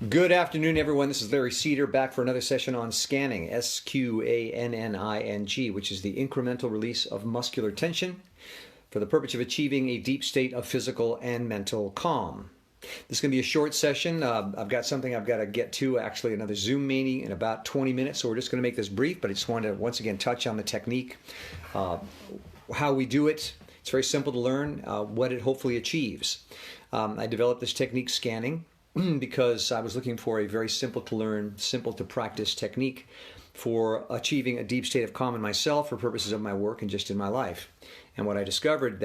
Good afternoon, everyone. This is Larry Cedar back for another session on scanning, Sqanning, which is the incremental release of muscular tension for the purpose of achieving a deep state of physical and mental calm. This is going to be a short session. I've got something I've got to get to, actually another Zoom meeting in about 20 minutes, so we're just going to make this brief, but I just wanted to once again touch on the technique, how we do it. It's very simple to learn, what it hopefully achieves. I developed this technique, scanning, because I was looking for a very simple to learn, simple to practice technique for achieving a deep state of calm in myself for purposes of my work and just in my life. And what I discovered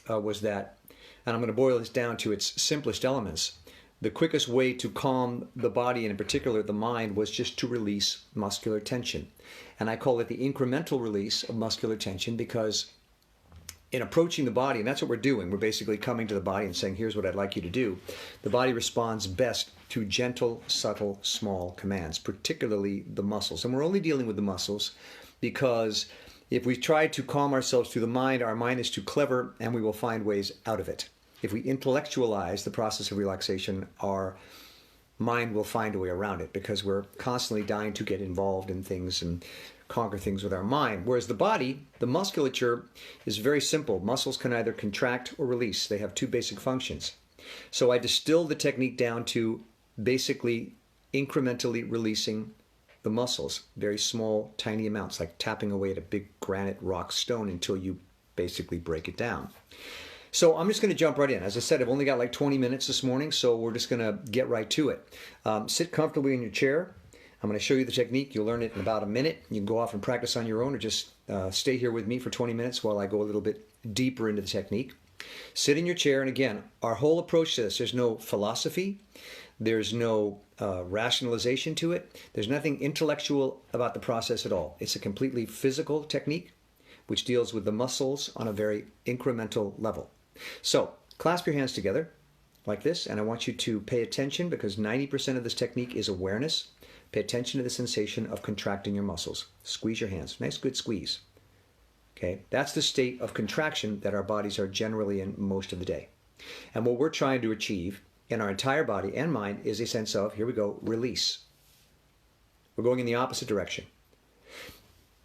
was that, and I'm going to boil this down to its simplest elements, the quickest way to calm the body, and in particular the mind, was just to release muscular tension. And I call it the incremental release of muscular tension because in approaching the body, and that's what we're doing, we're basically coming to the body and saying, here's what I'd like you to do. The body responds best to gentle, subtle, small commands, particularly the muscles. And we're only dealing with the muscles because if we try to calm ourselves through the mind, our mind is too clever and we will find ways out of it. If we intellectualize the process of relaxation, our mind will find a way around it because we're constantly dying to get involved in things and conquer things with our mind. Whereas the body, the musculature, is very simple. Muscles can either contract or release. They have two basic functions. So I distilled the technique down to basically incrementally releasing the muscles, very small, tiny amounts, like tapping away at a big granite rock stone until you basically break it down. So I'm just going to jump right in. As I said, I've only got like 20 minutes this morning, so we're just going to get right to it. Sit comfortably in your chair. I'm going to show you the technique. You'll learn it in about a minute. You can go off and practice on your own or just stay here with me for 20 minutes while I go a little bit deeper into the technique. Sit in your chair, and again, our whole approach to this, there's no philosophy, there's no rationalization to it, there's nothing intellectual about the process at all. It's a completely physical technique which deals with the muscles on a very incremental level. So, clasp your hands together like this, and I want you to pay attention because 90% of this technique is awareness. Pay attention to the sensation of contracting your muscles. Squeeze your hands. Nice, good squeeze. Okay, that's the state of contraction that our bodies are generally in most of the day. And what we're trying to achieve in our entire body and mind is a sense of, here we go, release. We're going in the opposite direction.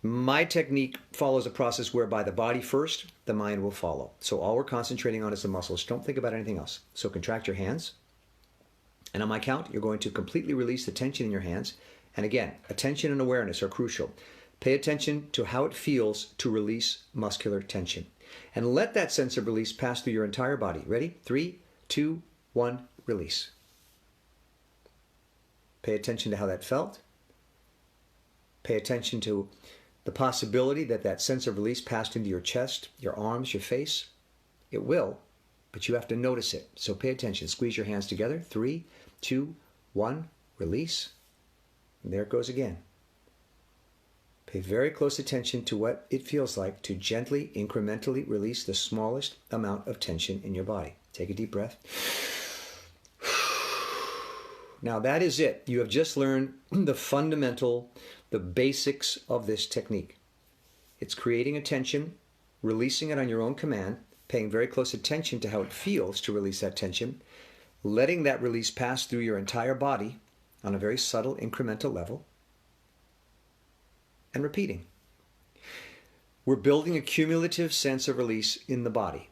My technique follows a process whereby the body first, the mind will follow. So all we're concentrating on is the muscles. Don't think about anything else. So contract your hands. And on my count, you're going to completely release the tension in your hands. And again, attention and awareness are crucial. Pay attention to how it feels to release muscular tension. And let that sense of release pass through your entire body. Ready? 3, 2, 1, release. Pay attention to how that felt. Pay attention to the possibility that that sense of release passed into your chest, your arms, your face. It will, but you have to notice it. So pay attention. Squeeze your hands together. 3, 2, 1, release. And there it goes again. Pay very close attention to what it feels like to gently, incrementally release the smallest amount of tension in your body. Take a deep breath. Now that is it. You have just learned the fundamental, the basics of this technique. It's creating a tension, releasing it on your own command, paying very close attention to how it feels to release that tension, letting that release pass through your entire body on a very subtle, incremental level, and repeating. We're building a cumulative sense of release in the body.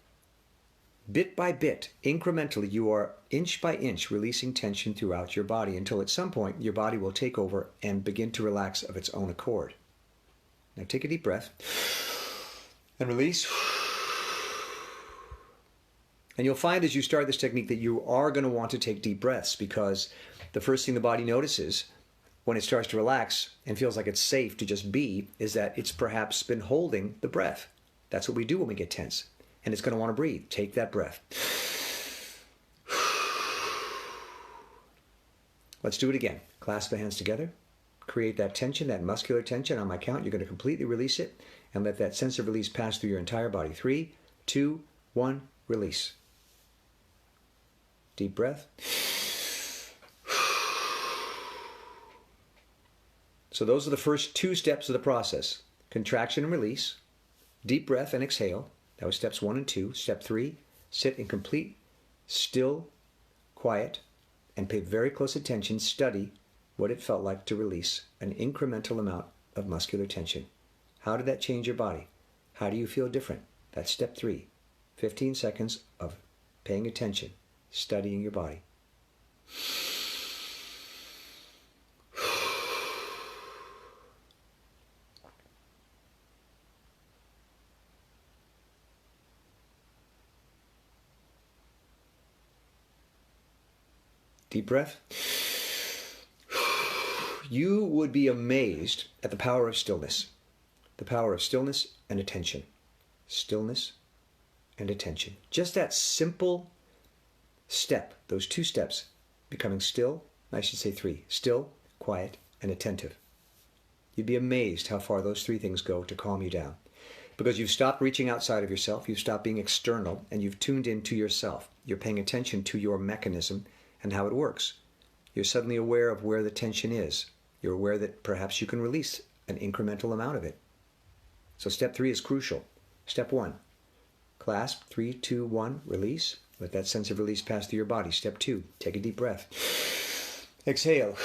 Bit by bit, incrementally, you are inch by inch releasing tension throughout your body until at some point your body will take over and begin to relax of its own accord. Now take a deep breath and release. And you'll find as you start this technique that you are going to want to take deep breaths because the first thing the body notices when it starts to relax and feels like it's safe to just be is that it's perhaps been holding the breath. That's what we do when we get tense. And it's going to want to breathe. Take that breath. Let's do it again. Clasp the hands together. Create that tension, that muscular tension. On my count, you're going to completely release it and let that sense of release pass through your entire body. 3, 2, 1, release. Deep breath. So those are the first 2 steps of the process. Contraction and release. Deep breath and exhale. That was steps 1 and 2. Step 3, sit in complete, still, quiet, and pay very close attention, study what it felt like to release an incremental amount of muscular tension. How did that change your body? How do you feel different? That's step 3. 15 seconds of paying attention, studying your body. Deep breath. You would be amazed at the power of stillness. The power of stillness and attention. Stillness and attention. Just that simple step, those 2 steps, becoming still, I should say 3, still, quiet, and attentive. You'd be amazed how far those 3 things go to calm you down. Because you've stopped reaching outside of yourself, you've stopped being external, and you've tuned into yourself. You're paying attention to your mechanism and how it works. You're suddenly aware of where the tension is. You're aware that perhaps you can release an incremental amount of it. So step 3 is crucial. Step 1, clasp, 3, 2, 1, release. Let that sense of release pass through your body. Step 2, take a deep breath. Exhale.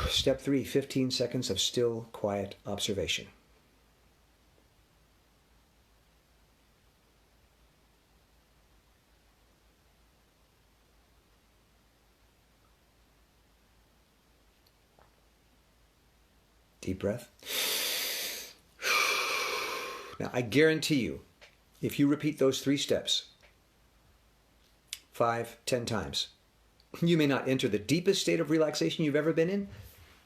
Step 3, 15 seconds of still, quiet observation. Deep breath. Now, I guarantee you, if you repeat those 3 steps 5, 10 times, you may not enter the deepest state of relaxation you've ever been in,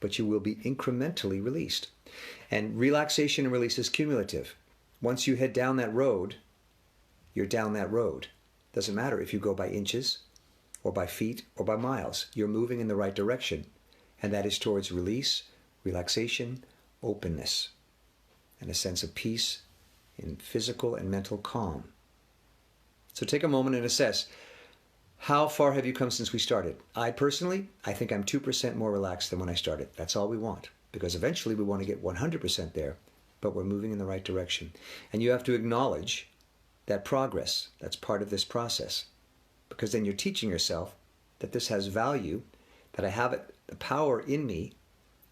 but you will be incrementally released. And relaxation and release is cumulative. Once you head down that road, you're down that road. Doesn't matter if you go by inches or by feet or by miles. You're moving in the right direction. And that is towards release, relaxation, openness, and a sense of peace in physical and mental calm. So take a moment and assess, how far have you come since we started? I personally think I'm 2% more relaxed than when I started. That's all we want, because eventually we want to get 100% there, but we're moving in the right direction. And you have to acknowledge that progress. That's part of this process, because then you're teaching yourself that this has value, that I have the power in me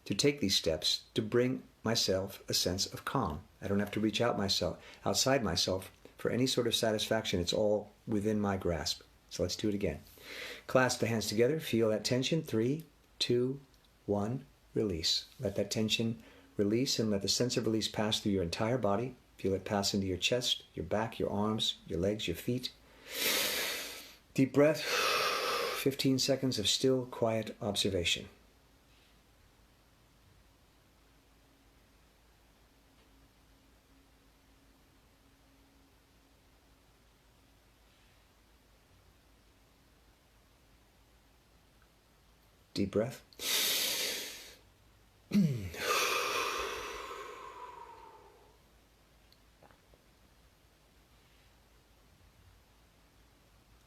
to take these steps to bring myself a sense of calm. I don't have to reach outside myself for any sort of satisfaction. It's all within my grasp. So let's do it again. Clasp the hands together. Feel that tension. 3, 2, 1. Release. Let that tension release, and let the sense of release pass through your entire body. Feel it pass into your chest, your back, your arms, your legs, your feet. Deep breath. 15 seconds of still, quiet observation. Deep breath.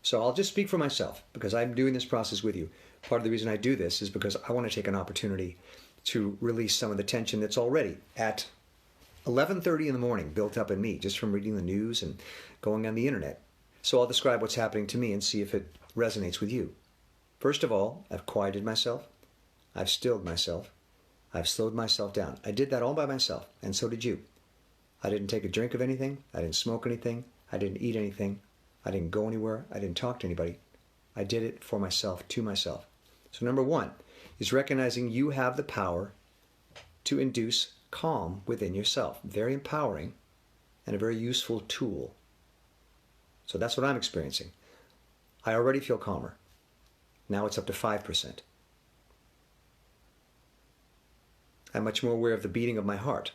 So I'll just speak for myself, because I'm doing this process with you. Part of the reason I do this is because I want to take an opportunity to release some of the tension that's already at 11:30 in the morning built up in me just from reading the news and going on the internet. So I'll describe what's happening to me and see if it resonates with you. First of all, I've quieted myself. I've stilled myself. I've slowed myself down. I did that all by myself, and so did you. I didn't take a drink of anything. I didn't smoke anything. I didn't eat anything. I didn't go anywhere. I didn't talk to anybody. I did it for myself, to myself. So number 1 is recognizing you have the power to induce calm within yourself. Very empowering and a very useful tool. So that's what I'm experiencing. I already feel calmer. Now it's up to 5%. I'm much more aware of the beating of my heart.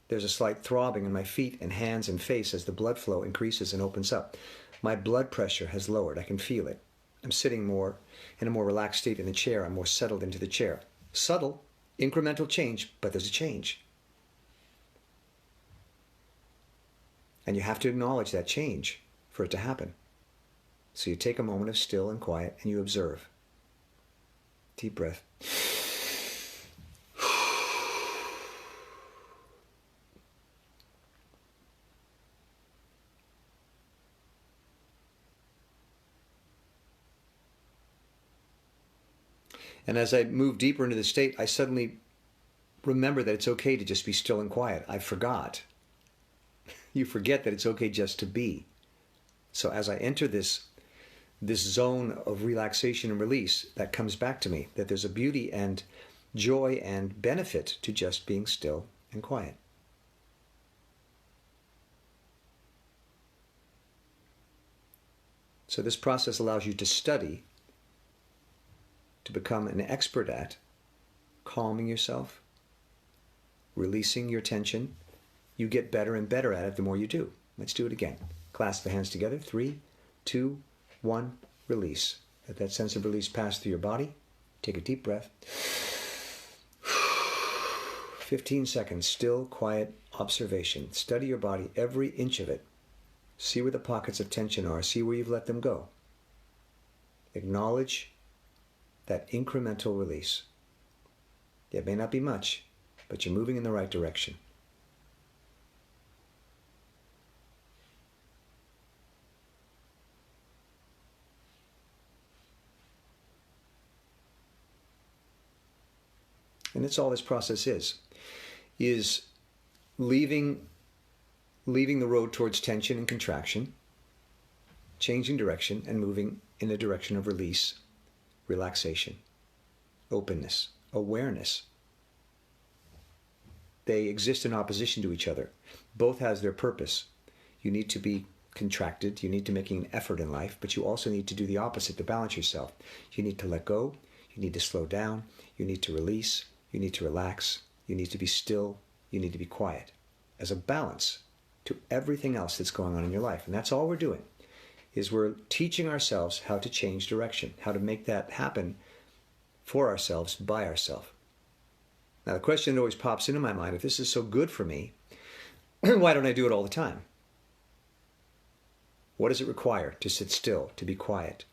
There's a slight throbbing in my feet and hands and face as the blood flow increases and opens up. My blood pressure has lowered. I can feel it. I'm sitting more in a more relaxed state in the chair. I'm more settled into the chair. Subtle, incremental change, but there's a change. And you have to acknowledge that change for it to happen. So you take a moment of still and quiet and you observe. Deep breath. And as I move deeper into the state, I suddenly remember that it's okay to just be still and quiet. I forgot. You forget that it's okay just to be. So as I enter this zone of relaxation and release, that comes back to me, that there's a beauty and joy and benefit to just being still and quiet. So this process allows you to study, to become an expert at calming yourself, releasing your tension. You get better and better at it the more you do. Let's do it again. Clasp the hands together. 3, 2, 1, release. Let that sense of release pass through your body. Take a deep breath. 15 seconds, still, quiet observation. Study your body, every inch of it. See where the pockets of tension are. See where you've let them go. Acknowledge that incremental release. It may not be much, but you're moving in the right direction. And that's all this process is leaving the road towards tension and contraction, changing direction and moving in a direction of release, relaxation, openness, awareness. They exist in opposition to each other. Both has their purpose. You need to be contracted, you need to make an effort in life, but you also need to do the opposite to balance yourself. You need to let go, you need to slow down, you need to release, you need to relax, you need to be still, you need to be quiet, as a balance to everything else that's going on in your life. And that's all we're doing, is we're teaching ourselves how to change direction, how to make that happen for ourselves, by ourselves. Now the question that always pops into my mind, if this is so good for me, why don't I do it all the time? What does it require to sit still, to be quiet,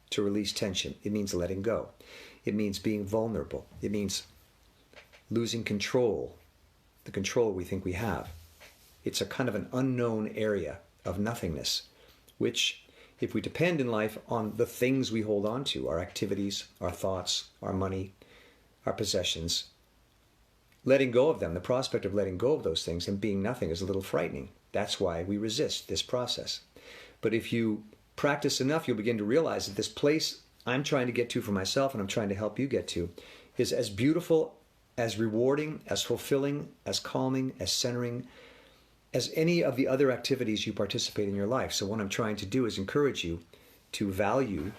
to release tension? It means letting go. It means being vulnerable. It means losing control, the control we think we have. It's a kind of an unknown area of nothingness, which, if we depend in life on the things we hold on to, our activities, our thoughts, our money, our possessions, letting go of them, the prospect of letting go of those things and being nothing is a little frightening. That's why we resist this process. But if you practice enough, you'll begin to realize that this place I'm trying to get to for myself and I'm trying to help you get to is as beautiful, as rewarding, as fulfilling, as calming, as centering, as any of the other activities you participate in your life. So what I'm trying to do is encourage you to value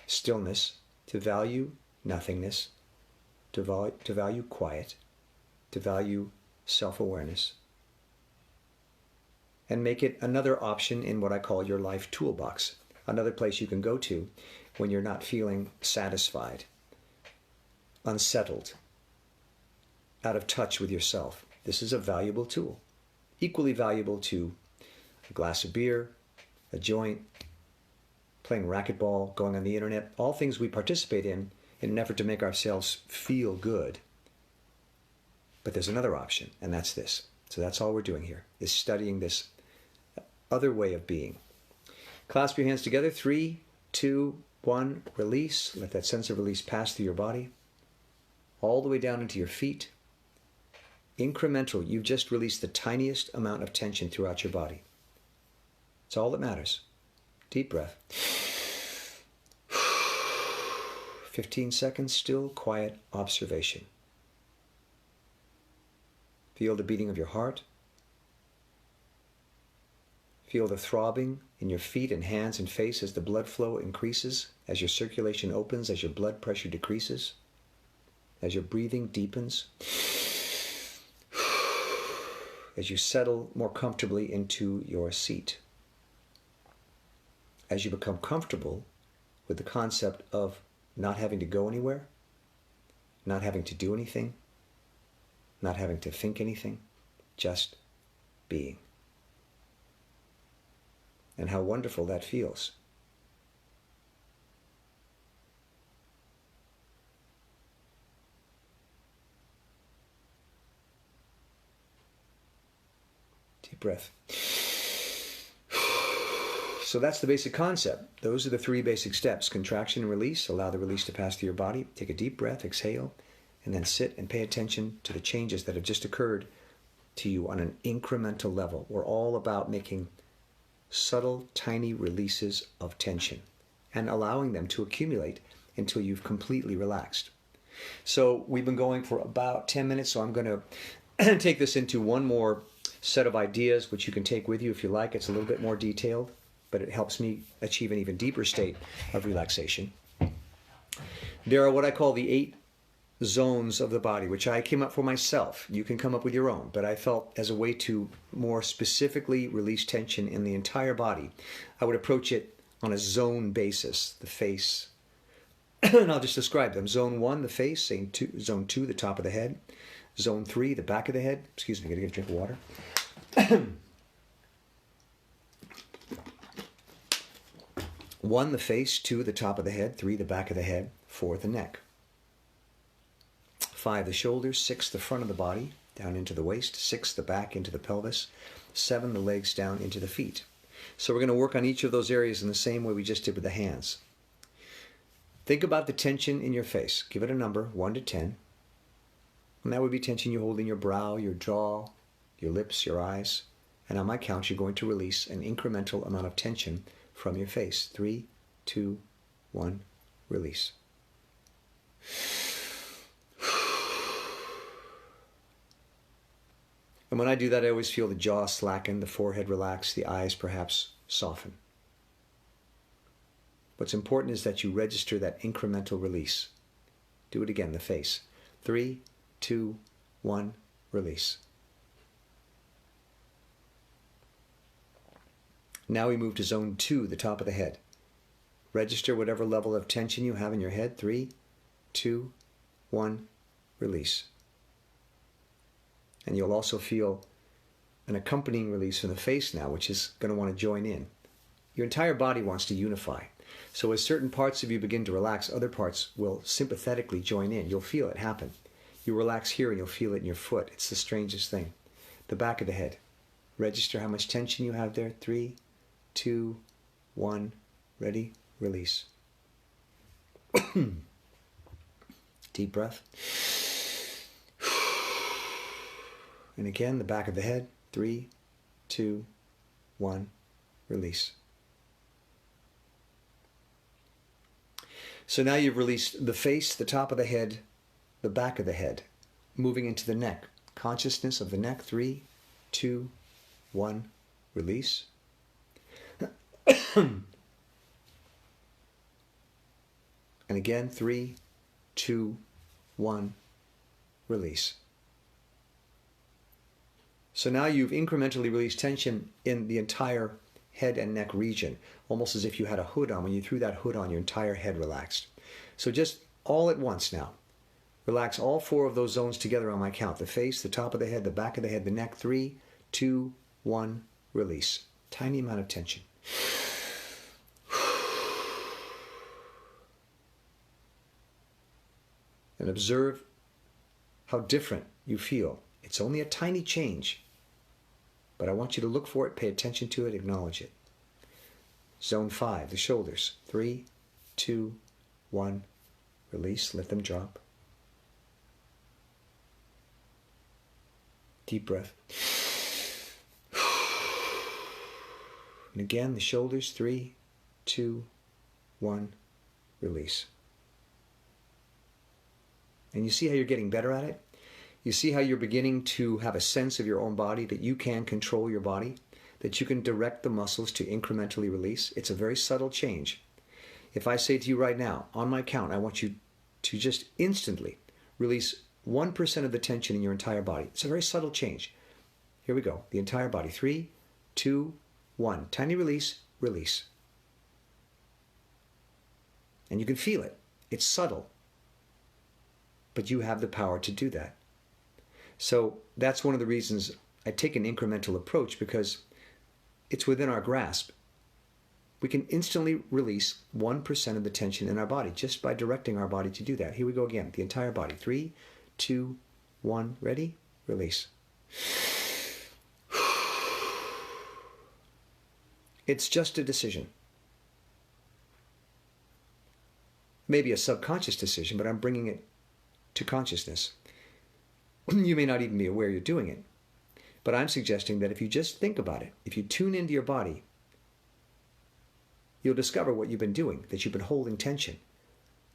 stillness, to value nothingness, to value quiet, to value self-awareness, and make it another option in what I call your life toolbox, another place you can go to when you're not feeling satisfied, unsettled, out of touch with yourself. This is a valuable tool, equally valuable to a glass of beer, a joint, playing racquetball, going on the internet, all things we participate in an effort to make ourselves feel good. But there's another option, and that's this. So that's all we're doing here, is studying this other way of being. Clasp your hands together. 3, 2, 1, release. Let that sense of release pass through your body, all the way down into your feet. Incremental, you've just released the tiniest amount of tension throughout your body. It's all that matters. Deep breath. 15 seconds, still, quiet observation. Feel the beating of your heart. Feel the throbbing in your feet and hands and face as the blood flow increases, as your circulation opens, as your blood pressure decreases, as your breathing deepens, as you settle more comfortably into your seat. As you become comfortable with the concept of not having to go anywhere, not having to do anything, not having to think anything, just being. And how wonderful that feels. Deep breath. So that's the basic concept. Those are the 3 basic steps. Contraction and release. Allow the release to pass through your body. Take a deep breath, exhale, and then sit and pay attention to the changes that have just occurred to you on an incremental level. We're all about making subtle, tiny releases of tension and allowing them to accumulate until you've completely relaxed. So we've been going for about 10 minutes, so I'm going to take this into one more set of ideas, which you can take with you if you like. It's a little bit more detailed, but it helps me achieve an even deeper state of relaxation. There are what I call the 8 zones of the body, which I came up for myself. You can come up with your own, but I felt as a way to more specifically release tension in the entire body, I would approach it on a zone basis. The face, and I'll just describe them. Zone 1, the face. Zone 2, the top of the head. Zone 3, the back of the head. Excuse me, I gotta get a drink of water. 1, the face. 2, the top of the head. 3, the back of the head. 4, the neck. 5, the shoulders. 6, the front of the body, down into the waist. 6, the back into the pelvis. 7, the legs down into the feet. So we're going to work on each of those areas in the same way we just did with the hands. Think about the tension in your face. Give it a number, 1 to 10. And that would be tension you hold in your brow, your jaw, your lips, your eyes. And on my count, you're going to release an incremental amount of tension from your face. 3, 2, 1, release. And when I do that, I always feel the jaw slacken, the forehead relax, the eyes perhaps soften. What's important is that you register that incremental release. Do it again, the face. 3, 2, 1, release. Now we move to zone 2, the top of the head. Register whatever level of tension you have in your head. 3, 2, 1, release. And you'll also feel an accompanying release from the face now, which is going to want to join in. Your entire body wants to unify. So as certain parts of you begin to relax, other parts will sympathetically join in. You'll feel it happen. You relax here and you'll feel it in your foot. It's the strangest thing. The back of the head. Register how much tension you have there. 3, 2, 1, ready, release. Deep breath. And again, the back of the head. 3, 2, 1, release. So now you've released the face, the top of the head, the back of the head, moving into the neck. Consciousness of the neck. 3, 2, 1, release. And again, 3, 2, 1, release. So now you've incrementally released tension in the entire head and neck region, almost as if you had a hood on. When you threw that hood on, your entire head relaxed. So just all at once now. Relax all 4 of those zones together on my count. The face, the top of the head, the back of the head, the neck. 3, 2, 1, release. Tiny amount of tension. And observe how different you feel. It's only a tiny change, but I want you to look for it, pay attention to it, acknowledge it. Zone 5, the shoulders. 3, 2, 1, release, let them drop. Deep breath. And again, the shoulders. 3, 2, 1, release. And you see how you're getting better at it? You see how you're beginning to have a sense of your own body, that you can control your body, that you can direct the muscles to incrementally release. It's a very subtle change. If I say to you right now, on my count, I want you to just instantly release 1% of the tension in your entire body. It's a very subtle change. Here we go. The entire body. 3, 2, 1. Tiny release, release. And you can feel it. It's subtle. But you have the power to do that. So that's one of the reasons I take an incremental approach, because it's within our grasp. We can instantly release 1% of the tension in our body just by directing our body to do that. Here we go again. The entire body. 3, 2, 1. Ready? Release. It's just a decision. Maybe a subconscious decision, but I'm bringing it to consciousness. You may not even be aware you're doing it, but I'm suggesting that if you just think about it, if you tune into your body, you'll discover what you've been doing, that you've been holding tension.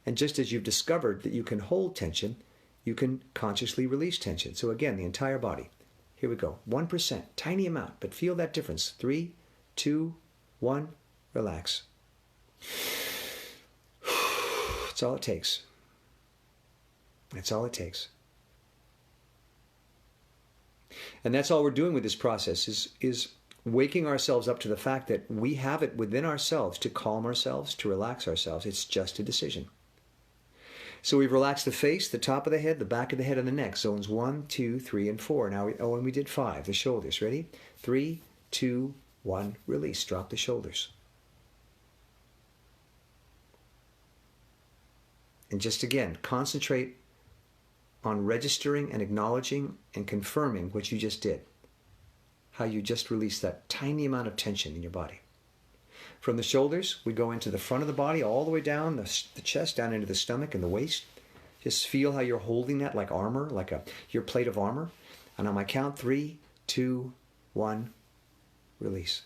And just as you've discovered that you can hold tension, you can consciously release tension. So again, the entire body. Here we go. 1%, tiny amount, but feel that difference. 3, 2, 1, relax. That's all it takes. That's all it takes. And that's all we're doing with this process is waking ourselves up to the fact that we have it within ourselves to calm ourselves, to relax ourselves. It's just a decision. So we've relaxed the face, the top of the head, the back of the head, and the neck. Zones 1, 2, 3, and 4. Now, and we did 5, the shoulders. Ready? 3, 2, 1, release. Drop the shoulders. And just again, concentrate on registering and acknowledging and confirming what you just did. How you just released that tiny amount of tension in your body. From the shoulders, we go into the front of the body, all the way down the chest, down into the stomach and the waist. Just feel how you're holding that like armor, like your plate of armor. And on my count, 3, 2, 1, release.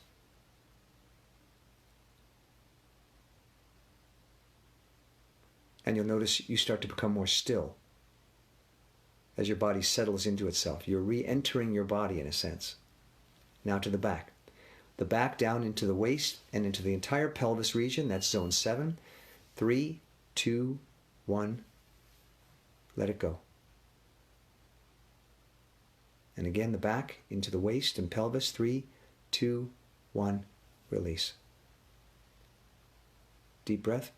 And you'll notice you start to become more still as your body settles into itself. You're re-entering your body in a sense. Now to the back. The back down into the waist and into the entire pelvis region. That's zone 7. 3, 2, 1. Let it go. And again, the back into the waist and pelvis. 3, 2, 1. Release. Deep breath.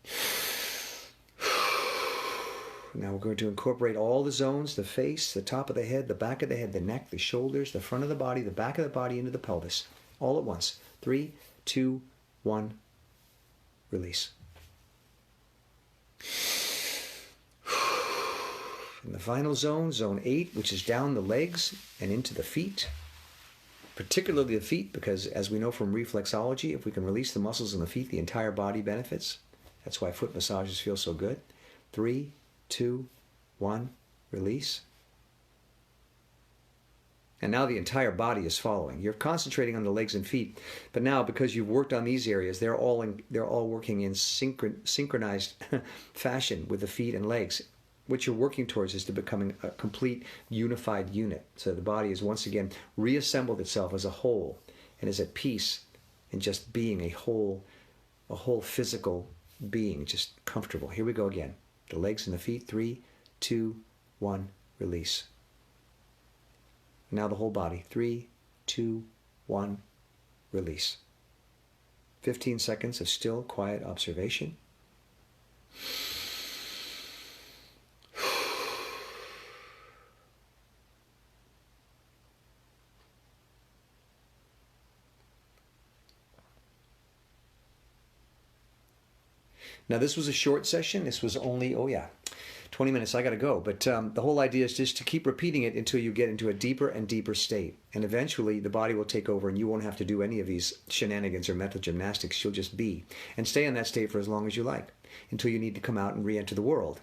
Now we're going to incorporate all the zones, the face, the top of the head, the back of the head, the neck, the shoulders, the front of the body, the back of the body into the pelvis. All at once. 3, 2, 1, release. And the final zone, zone 8, which is down the legs and into the feet. Particularly the feet, because as we know from reflexology, if we can release the muscles in the feet, the entire body benefits. That's why foot massages feel so good. 3, 2, 1, release. And now the entire body is following. You're concentrating on the legs and feet, but now because you've worked on these areas, they're all working in synchronized fashion with the feet and legs. What you're working towards is to becoming a complete unified unit. So the body is once again reassembled itself as a whole and is at peace in just being a whole physical being, just comfortable. Here we go again. The legs and the feet. 3, 2, 1, release. Now the whole body. 3, 2, 1, release. 15 seconds of still, quiet observation. Now this was a short session. This was only, 20 minutes. I got to go. But the whole idea is just to keep repeating it until you get into a deeper and deeper state. And eventually the body will take over and you won't have to do any of these shenanigans or mental gymnastics. You'll just be. And stay in that state for as long as you like, until you need to come out and re-enter the world.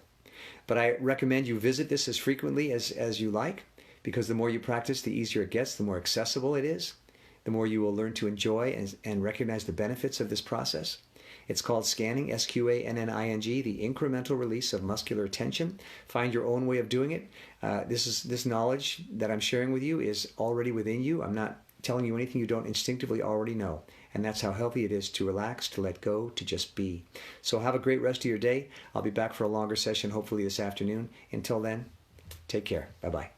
But I recommend you visit this as frequently as you like, because the more you practice, the easier it gets, the more accessible it is, the more you will learn to enjoy and recognize the benefits of this process. It's called Sqanning, S-Q-A-N-N-I-N-G, the incremental release of muscular tension. Find your own way of doing it. This knowledge that I'm sharing with you is already within you. I'm not telling you anything you don't instinctively already know. And that's how healthy it is to relax, to let go, to just be. So have a great rest of your day. I'll be back for a longer session, hopefully this afternoon. Until then, take care. Bye-bye.